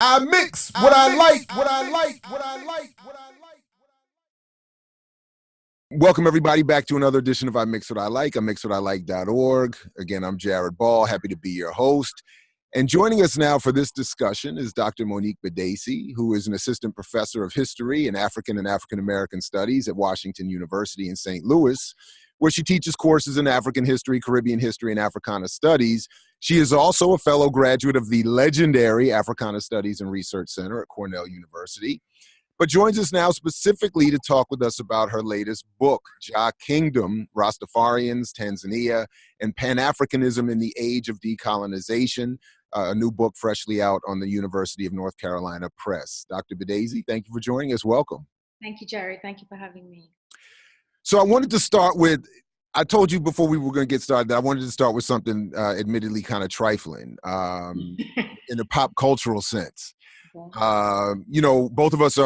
I mix what I like, what I like, what I like, what I like. Welcome everybody back to another edition of I Mix What I Like, I Mix What I Like.org. Again, I'm Jared Ball, happy to be your host. And joining us now for this discussion is Dr. Monique Bedasse, who is an assistant professor of history and African African-American studies at Washington University in St. Louis, where she teaches courses in African history, Caribbean history, and Africana studies. She is also a fellow graduate of the legendary Africana Studies and Research Center at Cornell University, but joins us now specifically to talk with us about her latest book, Jah Kingdom, Rastafarians, Tanzania, and Pan-Africanism in the Age of Decolonization, a new book freshly out on the University of North Carolina Press. Dr. Bedasse, thank you for joining us. Welcome. Thank you, Jared. Thank you for having me. So I wanted to start with, I told you before we were going to get started that I wanted to start with something admittedly kind of trifling in a pop cultural sense. You know, both of us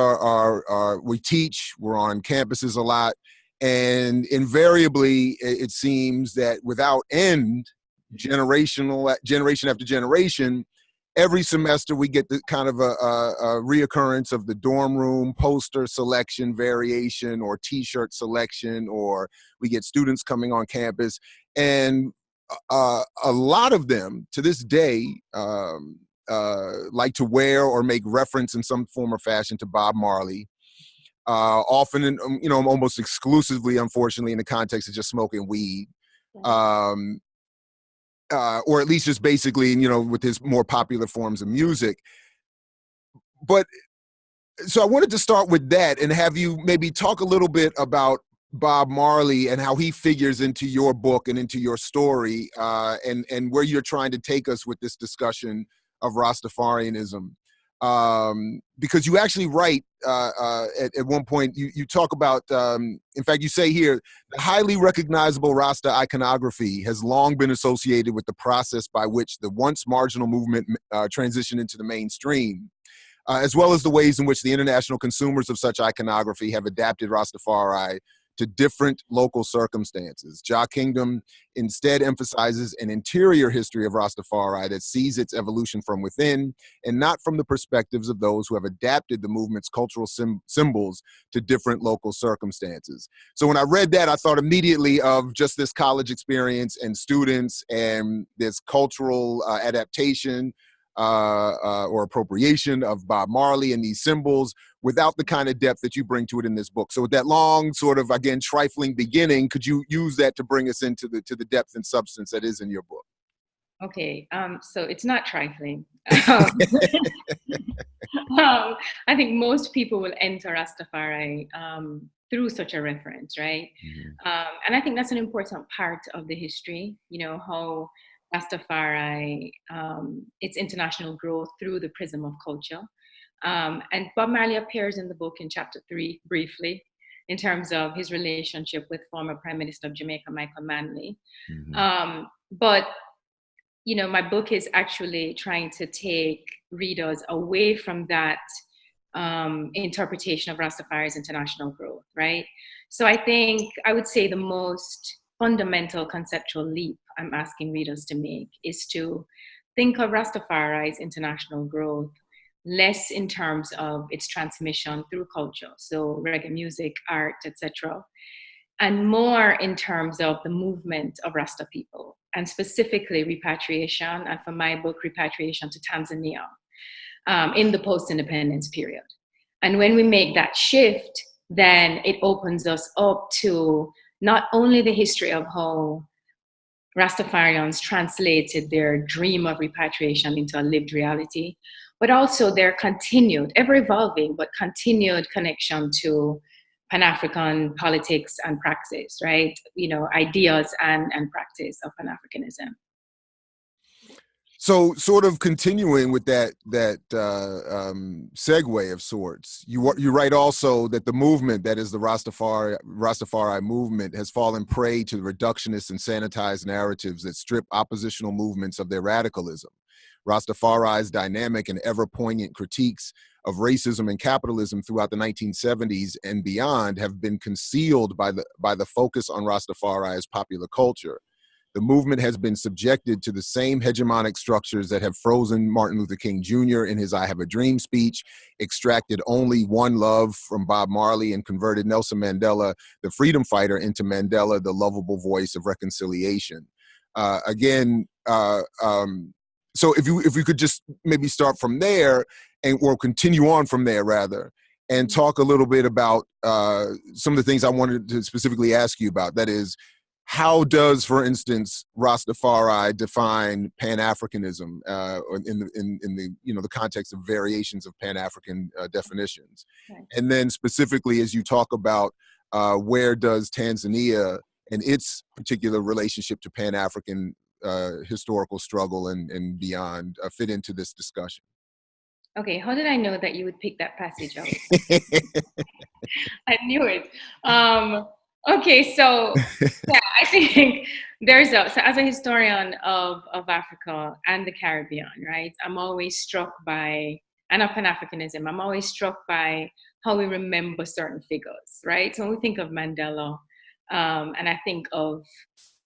we teach, we're on campuses a lot, and invariably it seems that without end, generation after generation, every semester we get the kind of a reoccurrence of the dorm room poster selection variation or t-shirt selection, or we get students coming on campus, and a lot of them to this day like to wear or make reference in some form or fashion to Bob Marley, often in, almost exclusively, unfortunately, in the context of just smoking weed. Or at least just basically, with his more popular forms of music. But so I wanted to start with that and have you maybe talk a little bit about Bob Marley and how he figures into your book and into your story, and where you're trying to take us with this discussion of Rastafarianism. Because you actually write at one point, you talk about, in fact, you say here, the highly recognizable Rasta iconography has long been associated with the process by which the once marginal movement transitioned into the mainstream, as well as the ways in which the international consumers of such iconography have adapted Rastafari to different local circumstances. Jah Kingdom instead emphasizes an interior history of Rastafari that sees its evolution from within and not from the perspectives of those who have adapted the movement's cultural symbols to different local circumstances. So when I read that, I thought immediately of just this college experience and students and this cultural adaptation or appropriation of Bob Marley and these symbols without the kind of depth that you bring to it in this book. So with that long sort of, again, trifling beginning, could you use that to bring us into the depth and substance that is in your book? Okay, so it's not trifling. I think most people will enter Rastafari through such a reference, right? Mm-hmm. And I think that's an important part of the history, how Rastafari, its international growth through the prism of culture. And Bob Marley appears in the book in chapter 3 briefly in terms of his relationship with former Prime Minister of Jamaica, Michael Manley. Mm-hmm. But my book is actually trying to take readers away from that interpretation of Rastafari's international growth, right? So I think I would say the most fundamental conceptual leap I'm asking readers to make is to think of Rastafari's international growth less in terms of its transmission through culture, so reggae music, art, etc., and more in terms of the movement of Rasta people, and specifically repatriation, and for my book, repatriation to Tanzania in the post-independence period. And when we make that shift, then it opens us up to not only the history of how Rastafarians translated their dream of repatriation into a lived reality, but also their continued, ever evolving, but continued connection to Pan-African politics and practice, right? Ideas and practice of Pan-Africanism. So, sort of continuing with that segue of sorts, you write also that the movement that is the Rastafari movement has fallen prey to reductionist and sanitized narratives that strip oppositional movements of their radicalism. Rastafari's dynamic and ever poignant critiques of racism and capitalism throughout the 1970s and beyond have been concealed by the focus on Rastafari's popular culture. The movement has been subjected to the same hegemonic structures that have frozen Martin Luther King Jr. in his I Have a Dream speech, extracted only one love from Bob Marley, and converted Nelson Mandela, the freedom fighter, into Mandela, the lovable voice of reconciliation. So if we could just maybe start from there, and or continue on from there rather, and talk a little bit about some of the things I wanted to specifically ask you about. That is, how does, for instance, Rastafari define Pan-Africanism in the the context of variations of Pan-African definitions? Right. And then specifically, as you talk about where does Tanzania and its particular relationship to Pan-African historical struggle and beyond fit into this discussion? Okay, how did I know that you would pick that passage out? I knew it. Okay, so yeah, I think so as a historian of Africa and the Caribbean, right? I'm always struck by, and of Pan-Africanism, I'm always struck by how we remember certain figures, right? So when we think of Mandela, and I think of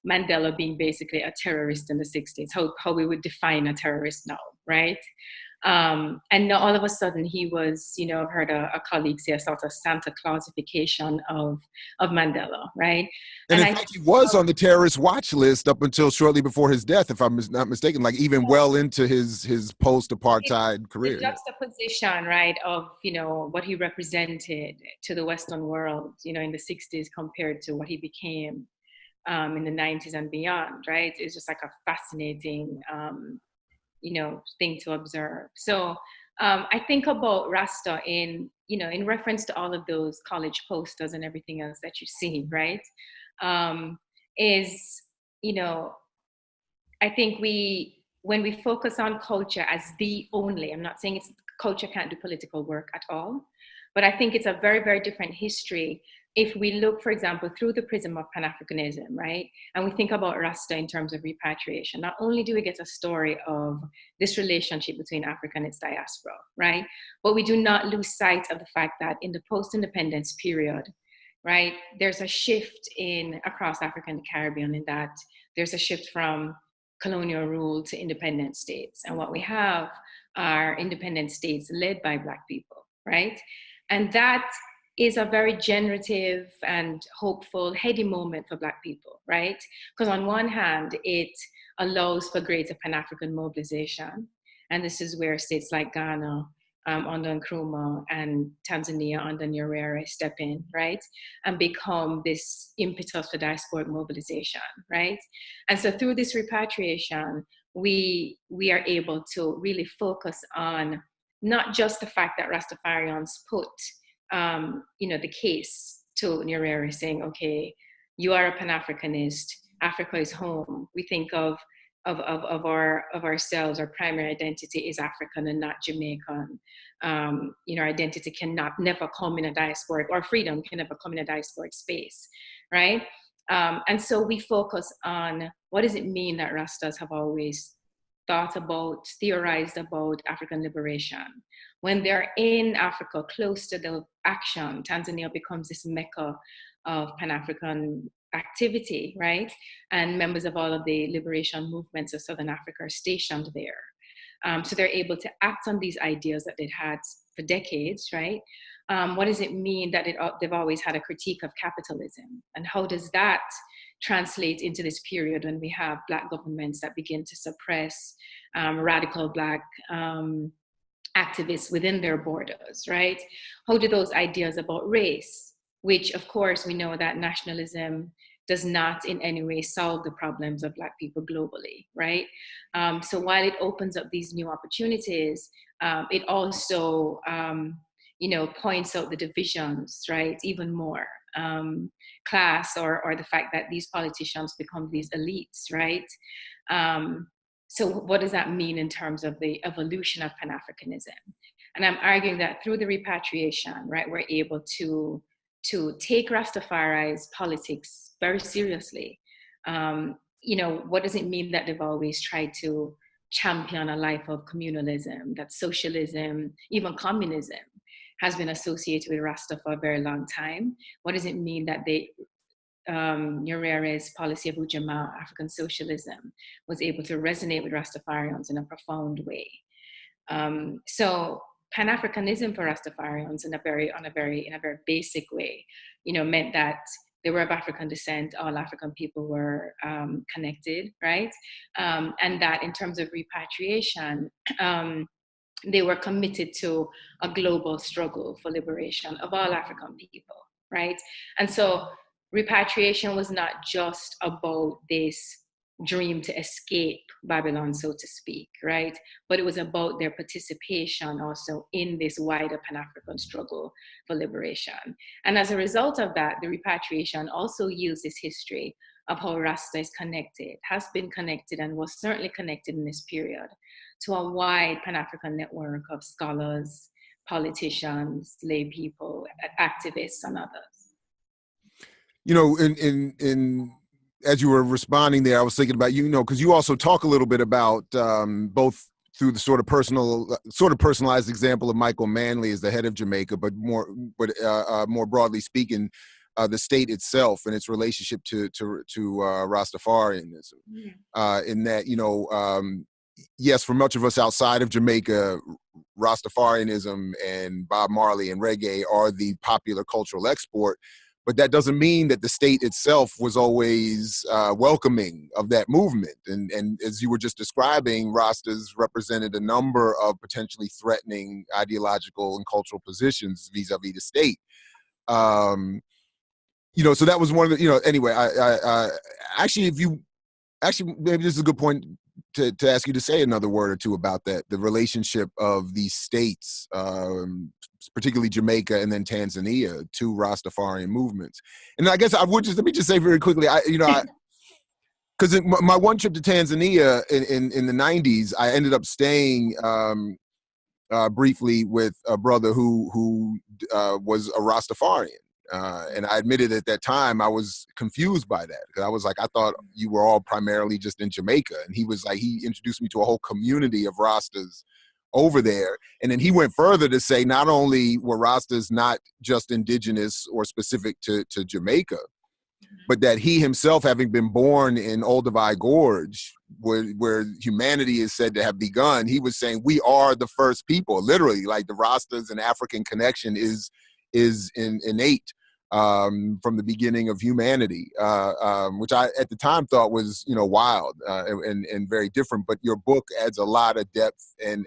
Mandela being basically a terrorist in the 60s, how we would define a terrorist now, right? And now all of a sudden he was, I've heard a colleague say a sort of Santa Clausification of Mandela, right? And in fact, he was on the terrorist watch list up until shortly before his death, if I'm not mistaken, like even well into his post-apartheid career. The juxtaposition, right, of, what he represented to the Western world, in the 60s compared to what he became in the 90s and beyond, right? It's just like a fascinating thing to observe. So I think about Rasta in reference to all of those college posters and everything else that you see, right? I think when we focus on culture as the only, I'm not saying culture can't do political work at all, but I think it's a very, very different history if we look, for example, through the prism of Pan-Africanism, right? And we think about Rasta in terms of repatriation. Not only do we get a story of this relationship between Africa and its diaspora, right? But we do not lose sight of the fact that in the post-independence period, right, there's a shift across Africa and the Caribbean, in that there's a shift from colonial rule to independent states. And what we have are independent states led by Black people, right? And that is a very generative and hopeful, heady moment for Black people, right? Because on one hand, it allows for greater Pan-African mobilization. And this is where states like Ghana, under Nkrumah, and Tanzania under Nyerere step in, right? And become this impetus for diasporic mobilization, right? And so through this repatriation, we are able to really focus on not just the fact that Rastafarians put the case to Nyerere, saying, okay, you are a Pan-Africanist, Africa is home. We think of ourselves, our primary identity is African and not Jamaican. Our identity never come in a diasporic, or freedom can never come in a diasporic space, right? And so we focus on what does it mean that Rastas have always thought about, theorized about African liberation. When they're in Africa, close to the action, Tanzania becomes this mecca of Pan-African activity, right? And members of all of the liberation movements of Southern Africa are stationed there. So they're able to act on these ideas that they'd had for decades, right? What does it mean that they've always had a critique of capitalism? And how does that translate into this period when we have Black governments that begin to suppress radical Black activists within their borders, right? How do those ideas about race, which of course we know that nationalism does not in any way solve the problems of Black people globally, right? So while it opens up these new opportunities, it also points out the divisions, right, even more. Class or the fact that these politicians become these elites, right? So what does that mean in terms of the evolution of Pan-Africanism? And I'm arguing that through the repatriation, right, we're able to take Rastafari's politics very seriously. What does it mean that they've always tried to champion a life of communalism, that socialism, even communism, has been associated with Rasta for a very long time? What does it mean that they Nyerere's policy of Ujamaa, African socialism, was able to resonate with Rastafarians in a profound way. So Pan-Africanism for Rastafarians in a very basic way, meant that they were of African descent, all African people were connected, right? And that in terms of repatriation, they were committed to a global struggle for liberation of all African people, right? And so repatriation was not just about this dream to escape Babylon, so to speak, right? But it was about their participation also in this wider Pan-African struggle for liberation. And as a result of that, the repatriation also yields this history of how Rasta is connected, has been connected, and was certainly connected in this period to a wide Pan-African network of scholars, politicians, lay people, activists, and others. In as you were responding there, I was thinking about, because you also talk a little bit about both through the sort of personalized example of Michael Manley as the head of Jamaica, but more broadly speaking, the state itself and its relationship to Rastafarianism. In that, yes, for much of us outside of Jamaica, Rastafarianism and Bob Marley and reggae are the popular cultural export. But that doesn't mean that the state itself was always welcoming of that movement. And as you were just describing, Rastas represented a number of potentially threatening ideological and cultural positions vis-a-vis the state. So that was one of the, anyway, I actually, maybe this is a good point to ask you to say another word or two about that, the relationship of these states, particularly Jamaica and then Tanzania, to Rastafarian movements. And I guess let me just say very quickly, because my one trip to Tanzania in the 90s, I ended up staying briefly with a brother who was a Rastafarian. And I admitted at that time I was confused by that, because I was like, I thought you were all primarily just in Jamaica. And he was like, he introduced me to a whole community of Rastas over there. And then he went further to say not only were Rastas not just indigenous or specific to Jamaica, but that he himself, having been born in Olduvai Gorge, where humanity is said to have begun, he was saying we are the first people, literally, like the Rastas and African connection is innate from the beginning of humanity, which I at the time thought was wild and very different. But your book adds a lot of depth and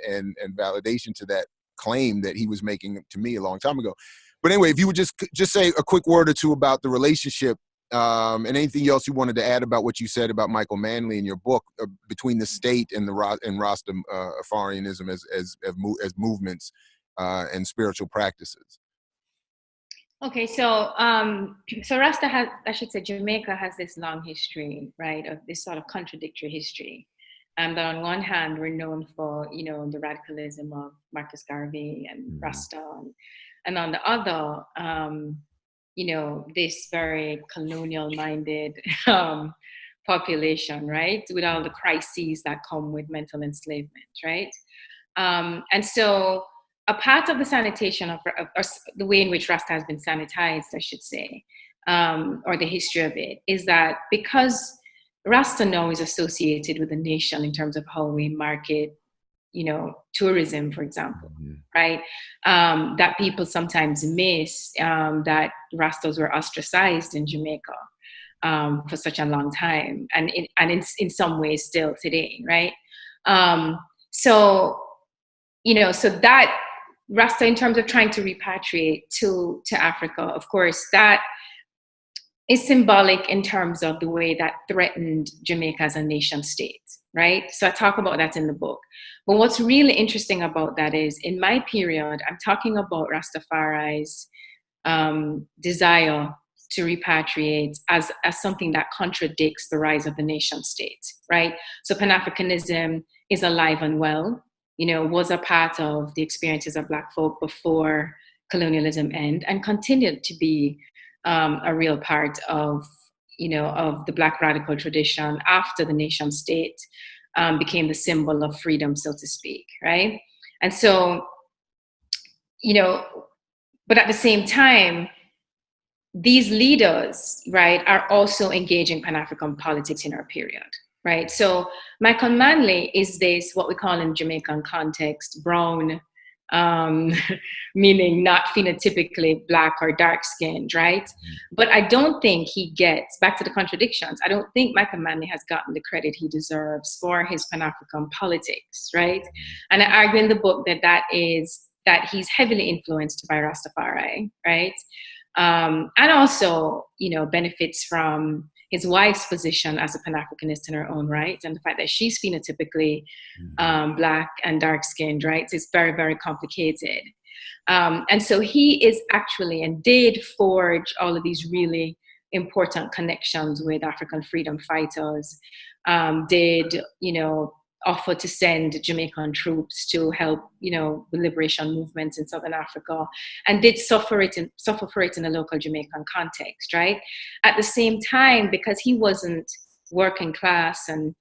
validation to that claim that he was making to me a long time ago. But anyway, if you would just say a quick word or two about the relationship and anything else you wanted to add about what you said about Michael Manley in your book between the state and Rastafarianism as movements and spiritual practices. Okay, so Rasta has, I should say, Jamaica has this long history, right, of this sort of contradictory history. That on one hand, we're known for, the radicalism of Marcus Garvey and Rasta, and on the other, this very colonial-minded population, right, with all the crises that come with mental enslavement, right? And so a part of the sanitation of the way in which Rasta has been sanitized, I should say, or the history of it, is that because Rasta now is associated with the nation in terms of how we market, tourism, for example, right? That people sometimes miss that Rastas were ostracized in Jamaica for such a long time, and in some ways still today, right? So that Rasta, in terms of trying to repatriate to Africa, of course, that is symbolic in terms of the way that threatened Jamaica as a nation state, right? So I talk about that in the book. But what's really interesting about that is, in my period, I'm talking about Rastafari's desire to repatriate as something that contradicts the rise of the nation state, right? So Pan-Africanism is alive and well, was a part of the experiences of Black folk before colonialism ended, and continued to be a real part of, of the Black radical tradition after the nation state became the symbol of freedom, so to speak, right? And so, but at the same time, these leaders, right, are also engaging Pan-African politics in our period, right? So Michael Manley is this, what we call in Jamaican context, brown, um, meaning not phenotypically black or dark skinned, right? But I don't think he gets, back to the contradictions, I don't think Michael Manley has gotten the credit he deserves for his Pan-African politics, right? And I argue in the book that he's heavily influenced by Rastafari, right? And also, benefits from his wife's position as a Pan-Africanist in her own right, and the fact that she's phenotypically black and dark-skinned, right? So it's very, very complicated. And so he is actually, and did forge all of these really important connections with African freedom fighters, did, offer to send Jamaican troops to help, the liberation movements in Southern Africa, and did suffer for it in a local Jamaican context, right? At the same time, because he wasn't working class and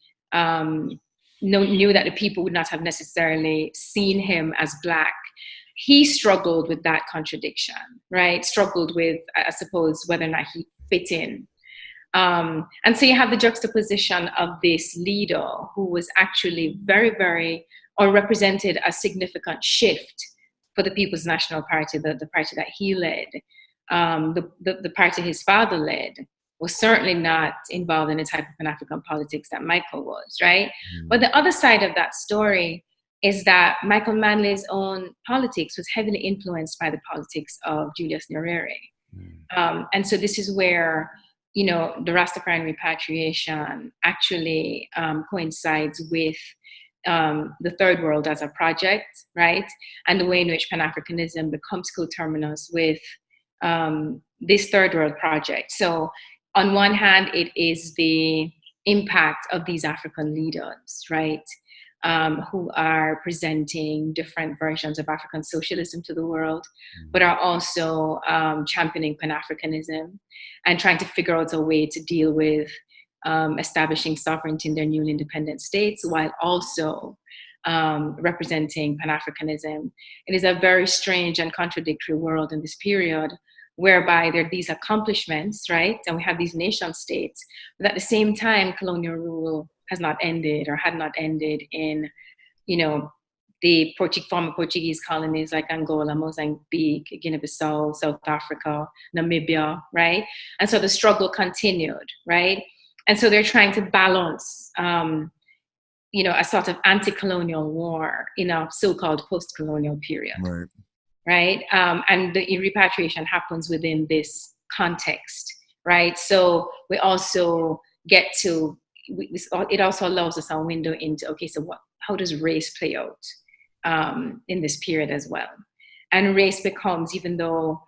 knew that the people would not have necessarily seen him as black, he struggled with that contradiction, right? Struggled with, I suppose, whether or not he fit in. And so you have the juxtaposition of this leader who was actually very, very, or represented a significant shift for the People's National Party, the party that he led. The party his father led was certainly not involved in the type of Pan-African politics that Michael was, right? But the other side of that story is that Michael Manley's own politics was heavily influenced by the politics of Julius Nyerere. And so this is where, the Rastafarian repatriation actually coincides with the Third World as a project, right? And the way in which Pan-Africanism becomes coterminous with this Third World project. So on one hand, it is the impact of these African leaders, right? Who are presenting different versions of African socialism to the world, but are also championing Pan-Africanism and trying to figure out a way to deal with establishing sovereignty in their newly independent states, while also representing Pan-Africanism. It is a very strange and contradictory world in this period, whereby there are these accomplishments, right? And we have these nation states, but at the same time, colonial rule has not ended, or had not ended, in, the former Portuguese colonies like Angola, Mozambique, Guinea-Bissau, South Africa, Namibia, right? And so the struggle continued, right? And so they're trying to balance, a sort of anti-colonial war in a so-called post-colonial period, right? And the repatriation happens within this context, right? So we also get to, it also allows us a window into, okay, so how does race play out in this period as well? And race becomes, even though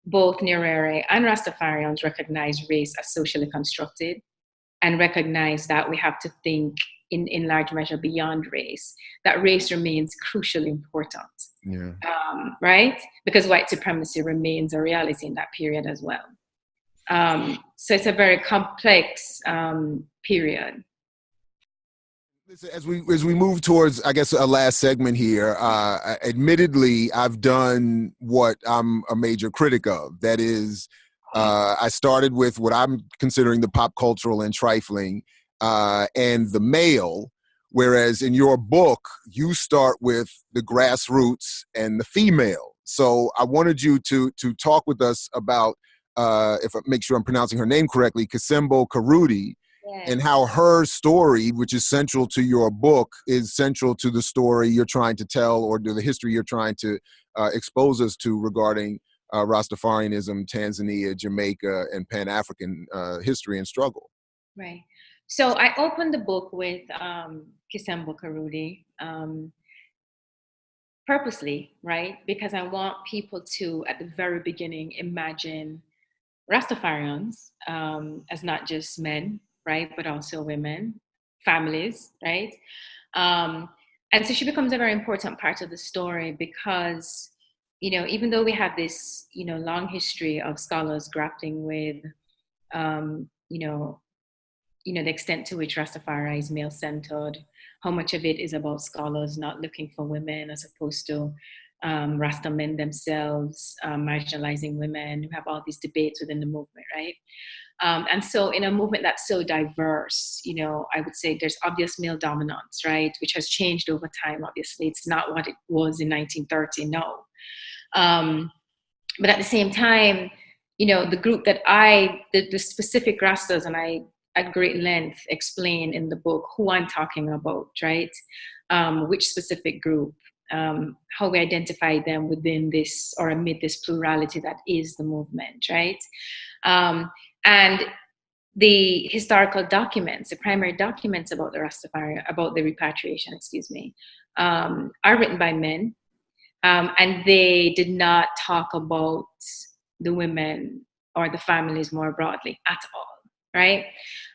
both Nyerere and Rastafarians recognize race as socially constructed, and recognize that we have to think in large measure beyond race, that race remains crucially important, right? Because white supremacy remains a reality in that period as well. So it's a very complex period. As we move towards, I guess, a last segment here, admittedly, I've done what I'm a major critic of. That is, I started with what I'm considering the pop cultural and trifling and the male, whereas in your book, you start with the grassroots and the female. So I wanted you to talk with us about, if I make sure I'm pronouncing her name correctly, Kisembo Karudi, and how her story, which is central to your book, is central to the story you're trying to tell, or to the history you're trying to expose us to regarding Rastafarianism, Tanzania, Jamaica, and Pan-African history and struggle. Right. So I opened the book with Kisembo Karudi purposely, right? Because I want people to, at the very beginning, imagine Rastafarians as not just men, right, but also women, families, right? And so she becomes a very important part of the story because, even though we have this, long history of scholars grappling with, the extent to which Rastafari is male-centered, how much of it is about scholars not looking for women as opposed to Rasta men themselves, marginalizing women. We have all these debates within the movement, right? And so in a movement that's so diverse, I would say there's obvious male dominance, right? Which has changed over time, obviously. It's not what it was in 1930, no. But at the same time, the group that the specific Rastas, and I at great length explain in the book who I'm talking about, right? Which specific group, how we identify them within this or amid this plurality that is the movement, right? And the historical documents, the primary documents about the Rastafari, about the repatriation, are written by men. And they did not talk about the women or the families more broadly at all, right?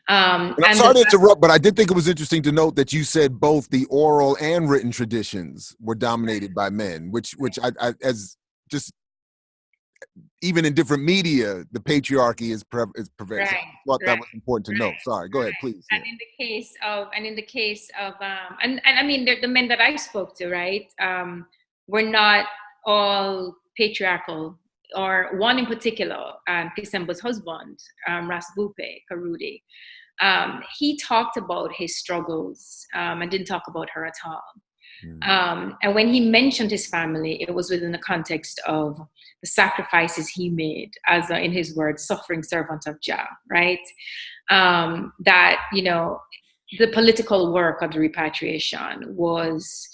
And I'm sorry to interrupt, but I did think it was interesting to note that you said both the oral and written traditions were dominated by men, which I as just even in different media, the patriarchy is prevalent. Right, I thought that right, was important to note. Sorry, go ahead, please. And in the case of, and I mean, the men that I spoke to, right, were not all patriarchal, or one in particular, Kisembo's husband, Ras Bupe Karudi. He talked about his struggles and didn't talk about her at all. And when he mentioned his family, it was within the context of the sacrifices he made as, in his words, suffering servant of Jah, right? That, the political work of the repatriation was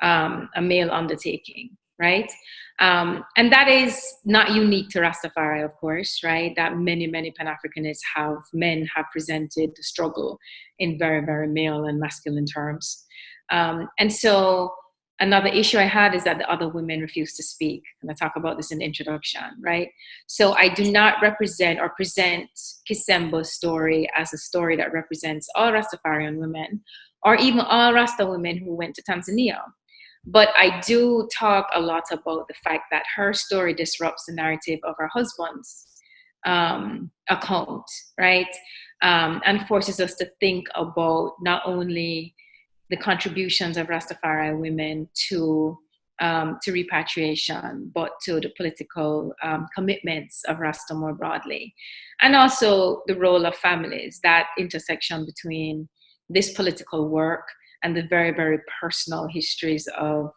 a male undertaking, right? And that is not unique to Rastafari, of course, right? That many Pan-Africanists men have presented the struggle in very, very male and masculine terms. And so another issue I had is that the other women refused to speak. And I talk about this in the introduction, right? So I do not represent or present Kisembo's story as a story that represents all Rastafarian women, or even all Rasta women who went to Tanzania. But I do talk a lot about the fact that her story disrupts the narrative of her husband's account, right? And forces us to think about not only the contributions of Rastafari women to repatriation, but to the political commitments of Rasta more broadly. And also the role of families, that intersection between this political work and the very, very personal histories of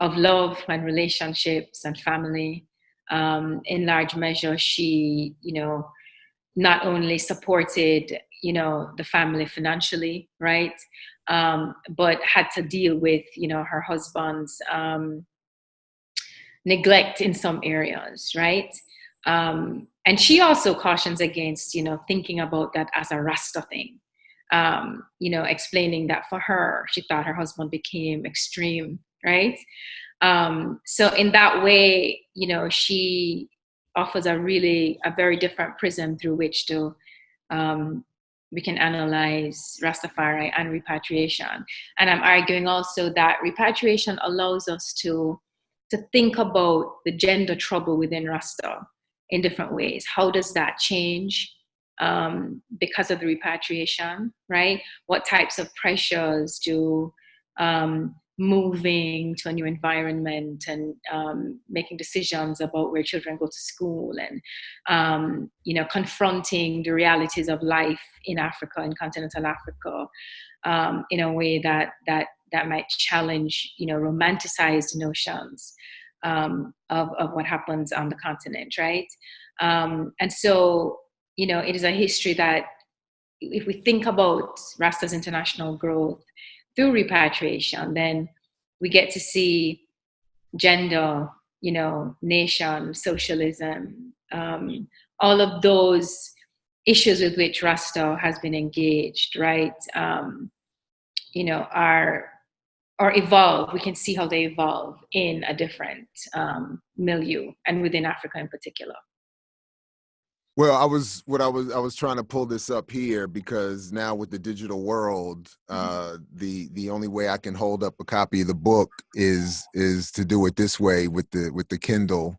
love and relationships and family. In large measure, she, not only supported, the family financially, right? But had to deal with, her husband's neglect in some areas, right? And she also cautions against, thinking about that as a Rasta thing. Explaining that for her, she thought her husband became extreme, right? So in that way, she offers a very different prism through which to we can analyze Rastafari and repatriation. And I'm arguing also that repatriation allows us to think about the gender trouble within Rasta in different ways. How does that change because of the repatriation, right? What types of pressures do moving to a new environment and making decisions about where children go to school and confronting the realities of life in Africa, in continental Africa, in a way that might challenge romanticized notions of what happens on the continent, right? And so it is a history that, if we think about Rasta's international growth through repatriation, then we get to see gender, nation, socialism, all of those issues with which Rasta has been engaged, right? Are evolve. We can see how they evolve in a different milieu and within Africa in particular. Well, I was trying to pull this up here because now with the digital world, the only way I can hold up a copy of the book is to do it this way with the Kindle.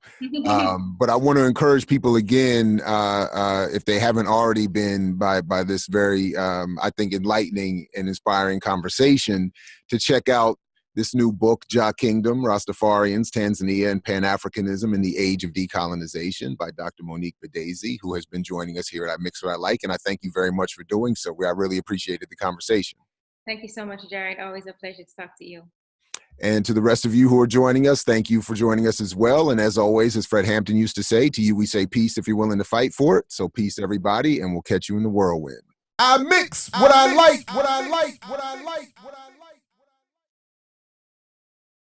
But I want to encourage people again, if they haven't already been by this very I think enlightening and inspiring conversation, to check out this new book, Jah Kingdom, Rastafarians, Tanzania, and Pan-Africanism in the Age of Decolonization by Dr. Monique Bedasse, who has been joining us here at I Mix What I Like. And I thank you very much for doing so. I really appreciated the conversation. Thank you so much, Jared. Always a pleasure to talk to you. And to the rest of you who are joining us, thank you for joining us as well. And as always, as Fred Hampton used to say, to you we say peace if you're willing to fight for it. So peace, everybody, and we'll catch you in the whirlwind. I mix what I like, what I like, what I like, what I like.